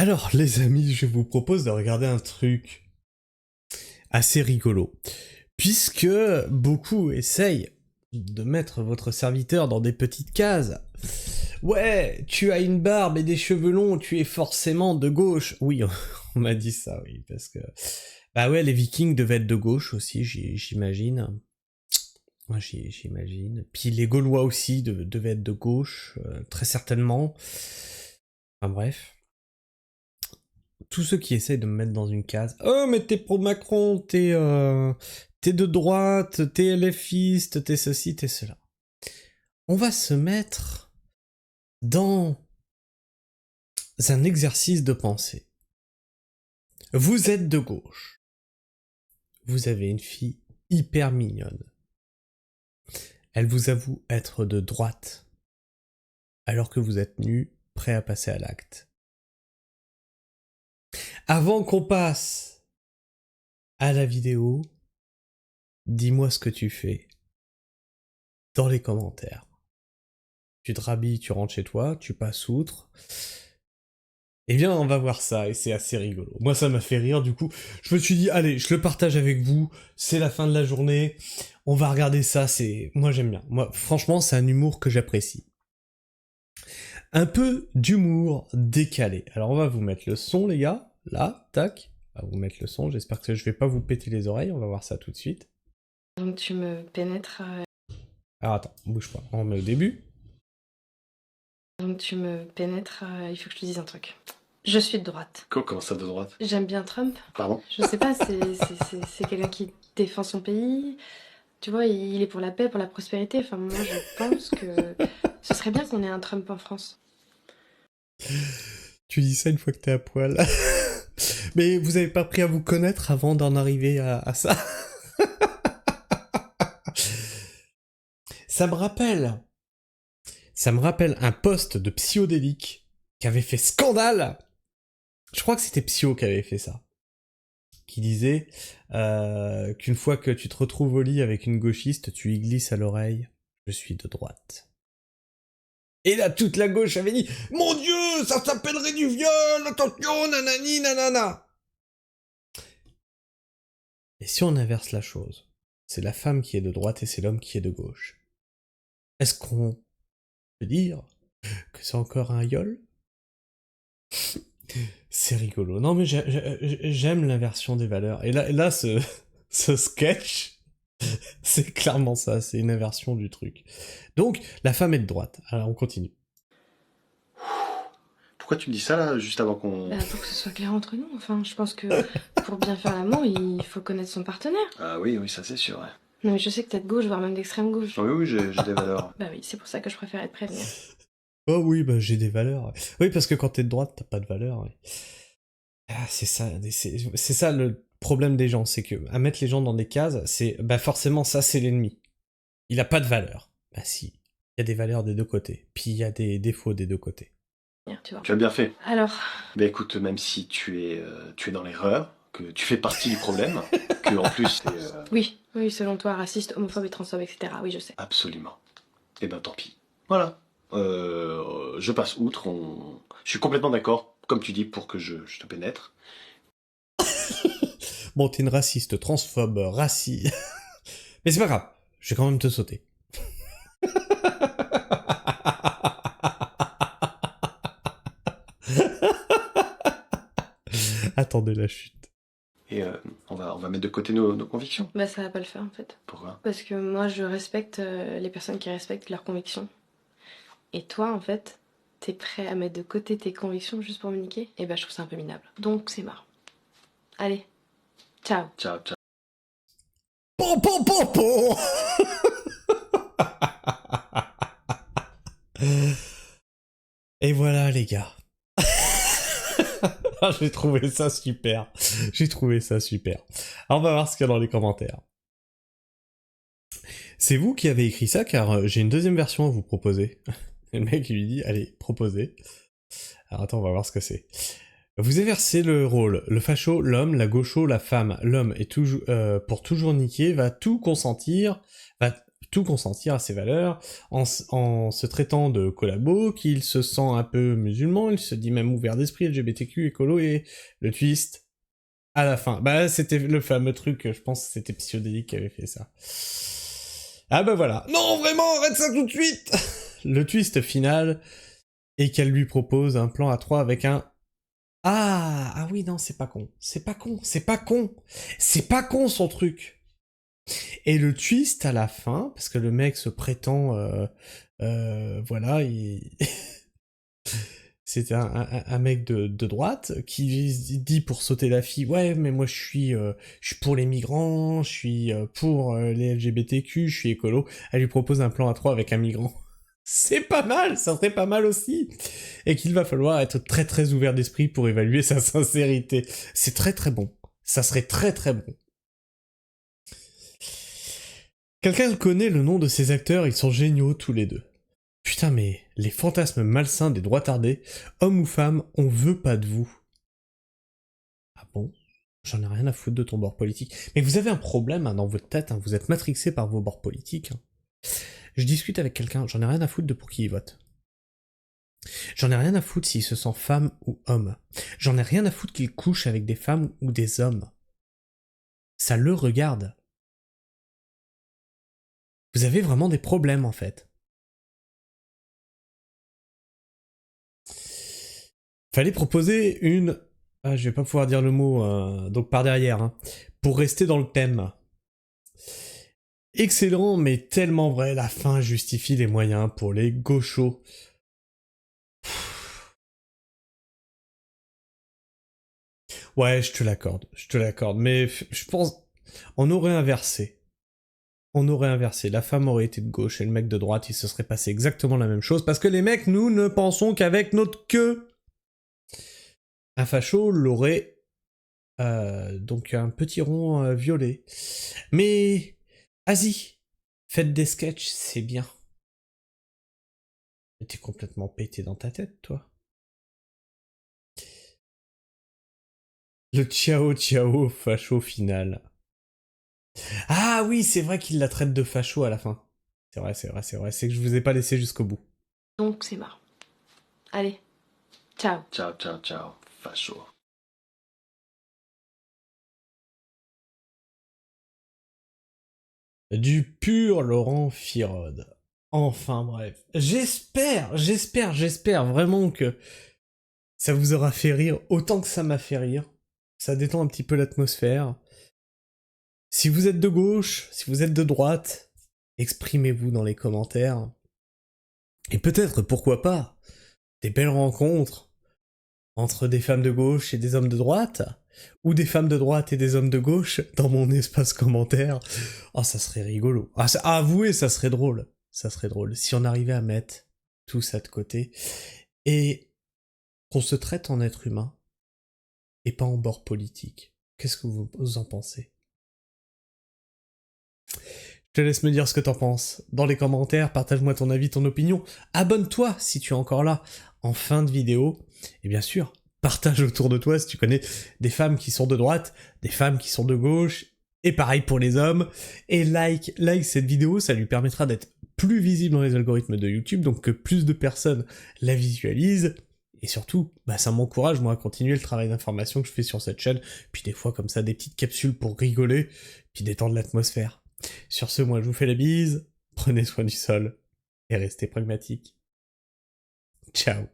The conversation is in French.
Alors, les amis, je vous propose de regarder un truc assez rigolo. Puisque beaucoup essayent de mettre votre serviteur dans des petites cases. Ouais, tu as une barbe et des cheveux longs, tu es forcément de gauche. Oui, on m'a dit ça, oui, parce que... Bah ouais, les Vikings devaient être de gauche aussi, j'imagine. Moi, j'imagine. Puis les Gaulois aussi devaient être de gauche, très certainement. Enfin bref. Tous ceux qui essayent de me mettre dans une case. Oh, mais t'es pro Macron, t'es de droite, t'es LFiste, t'es ceci, t'es cela. On va se mettre dans un exercice de pensée. Vous êtes de gauche. Vous avez une fille hyper mignonne. Elle vous avoue être de droite, alors que vous êtes nu, prêt à passer à l'acte. Avant qu'on passe à la vidéo, dis-moi ce que tu fais dans les commentaires. Tu te rhabilles, tu rentres chez toi, tu passes outre. Eh bien, on va voir ça, et c'est assez rigolo. Moi, ça m'a fait rire, du coup, je me suis dit, allez, je le partage avec vous, c'est la fin de la journée, on va regarder ça, moi j'aime bien. Moi, franchement, c'est un humour que j'apprécie. Un peu d'humour décalé. Alors, on va vous mettre le son, les gars, là, tac, on va vous mettre le son, j'espère que je vais pas vous péter les oreilles, on va voir ça tout de suite. Donc tu me pénètres... Alors attends, bouge pas, on met au début. Donc tu me pénètres, il faut que je te dise un truc. Je suis de droite. Comment ça de droite? J'aime bien Trump. Pardon? Je sais pas, c'est quelqu'un qui défend son pays. Tu vois, il est pour la paix, pour la prospérité. Enfin, moi, je pense que ce serait bien qu'on ait un Trump en France. Tu dis ça une fois que t'es à poil. Mais vous avez pas appris à vous connaître avant d'en arriver à ça. Ça me rappelle un post de Psyodélique qui avait fait scandale. Je crois que c'était Psyo qui avait fait ça. Qui disait qu'une fois que tu te retrouves au lit avec une gauchiste, tu y glisses à l'oreille « Je suis de droite ». Et là, toute la gauche avait dit « Mon Dieu, ça s'appellerait du viol, attention, nanani, nanana ». Et si on inverse la chose, c'est la femme qui est de droite et c'est l'homme qui est de gauche. Est-ce qu'on peut dire que c'est encore un viol? C'est rigolo. Non mais j'aime l'inversion des valeurs. Et là ce sketch, c'est clairement ça, c'est une inversion du truc. Donc, la femme est de droite. Alors, on continue. Pourquoi tu me dis ça là, juste avant qu'on... Bah, pour que ce soit clair entre nous. Enfin, je pense que pour bien faire l'amour, il faut connaître son partenaire. Ah oui, ça c'est sûr, ouais. Non mais je sais que t'es de gauche, voire même d'extrême gauche. Oui, j'ai des valeurs. Bah oui, c'est pour ça que je préfère être prévenue. Oh oui, bah j'ai des valeurs. Oui, parce que quand t'es de droite, t'as pas de valeurs. Ouais. Ah, c'est ça le problème des gens, c'est que à mettre les gens dans des cases, c'est bah forcément ça c'est l'ennemi. Il a pas de valeur. Bah si, il y a des valeurs des deux côtés, puis il y a des défauts des deux côtés. Tu vois. Tu as bien fait. Alors, Bah écoute, même si tu es dans l'erreur, que tu fais partie du problème, que en plus c'est... oui, selon toi, raciste, homophobe et transphobe, etc. Oui, je sais. Absolument. Eh ben tant pis. Voilà. Je passe outre, je suis complètement d'accord, comme tu dis, pour que je te pénètre. Bon, t'es une raciste, transphobe, raciste... Mais c'est pas grave, je vais quand même te sauter. Attendez la chute. Et on va mettre de côté nos convictions. Bah ça va pas le faire en fait. Pourquoi? Parce que moi je respecte les personnes qui respectent leurs convictions. Et toi en fait, t'es prêt à mettre de côté tes convictions juste pour me niquer? Et bah je trouve ça un peu minable. Donc c'est marrant. Allez, ciao. Ciao, ciao. Pom pom pom pom. Et voilà les gars. J'ai trouvé ça super. J'ai trouvé ça super. Alors on va voir ce qu'il y a dans les commentaires. C'est vous qui avez écrit ça car j'ai une deuxième version à vous proposer. Et le mec il lui dit allez proposez. Alors attends on va voir ce que c'est. Vous inversez le rôle. Le facho, l'homme, la gaucho, la femme. L'homme est toujours pour toujours niquer, va tout consentir, va tout consentir à ses valeurs, en se traitant de collabo, qu'il se sent un peu musulman, il se dit même ouvert d'esprit, LGBTQ, écolo, et le twist, à la fin. Bah, c'était le fameux truc, je pense que c'était Psychodélique qui avait fait ça. Ah bah voilà. Non, vraiment, arrête ça tout de suite. Le twist final est qu'elle lui propose un plan à 3 avec un... Ah oui, non, c'est pas con. C'est pas con, c'est pas con. C'est pas con, son truc. Et le twist à la fin, parce que le mec se prétend... voilà, c'était un mec de droite qui dit pour sauter la fille, ouais, mais moi je suis pour les migrants, je suis pour les LGBTQ, je suis écolo. Elle lui propose un plan à 3 avec un migrant. C'est pas mal, ça serait pas mal aussi. Et qu'il va falloir être très très ouvert d'esprit pour évaluer sa sincérité. C'est très très bon. Ça serait très très bon. Quelqu'un connaît le nom de ces acteurs, ils sont géniaux tous les deux. Putain, mais les fantasmes malsains des droitardés, hommes ou femmes, on veut pas de vous. Ah bon? J'en ai rien à foutre de ton bord politique. Mais vous avez un problème hein, dans votre tête, hein, vous êtes matrixé par vos bords politiques. Hein. Je discute avec quelqu'un, j'en ai rien à foutre de pour qui il vote. J'en ai rien à foutre s'il se sent femme ou homme. J'en ai rien à foutre qu'il couche avec des femmes ou des hommes. Ça le regarde. Vous avez vraiment des problèmes en fait. Fallait proposer une... Ah, je vais pas pouvoir dire le mot, donc par derrière, hein. Pour rester dans le thème. Excellent, mais tellement vrai, la fin justifie les moyens pour les gauchos. Ouais, je te l'accorde, mais je pense... On aurait inversé. La femme aurait été de gauche et le mec de droite, il se serait passé exactement la même chose, parce que les mecs, nous, ne pensons qu'avec notre queue. Un facho l'aurait... donc un petit rond violet. Mais... Vas-y, faites des sketchs, c'est bien. Mais t'es complètement pété dans ta tête, toi. Le ciao ciao facho final. Ah oui, c'est vrai qu'il la traite de facho à la fin. C'est vrai, c'est que je vous ai pas laissé jusqu'au bout. Donc c'est marrant. Allez, ciao. Ciao, ciao, ciao, facho. Du pur Laurent Firode. Enfin bref. J'espère vraiment que ça vous aura fait rire autant que ça m'a fait rire. Ça détend un petit peu l'atmosphère. Si vous êtes de gauche, si vous êtes de droite, exprimez-vous dans les commentaires. Et peut-être, pourquoi pas, des belles rencontres entre des femmes de gauche et des hommes de droite, ou des femmes de droite et des hommes de gauche dans mon espace commentaire. Oh, ça serait rigolo. Ah, avouez, ça serait drôle. Ça serait drôle. Si on arrivait à mettre tout ça de côté, et qu'on se traite en être humain, et pas en bord politique. Qu'est-ce que vous en pensez? Je te laisse me dire ce que t'en penses. Dans les commentaires, partage-moi ton avis, ton opinion. Abonne-toi si tu es encore là en fin de vidéo. Et bien sûr, partage autour de toi si tu connais des femmes qui sont de droite, des femmes qui sont de gauche, et pareil pour les hommes. Et like cette vidéo, ça lui permettra d'être plus visible dans les algorithmes de YouTube, donc que plus de personnes la visualisent. Et surtout, bah ça m'encourage moi à continuer le travail d'information que je fais sur cette chaîne, puis des fois comme ça des petites capsules pour rigoler, puis détendre l'atmosphère. Sur ce, moi je vous fais la bise, prenez soin du sol, et restez pragmatiques. Ciao.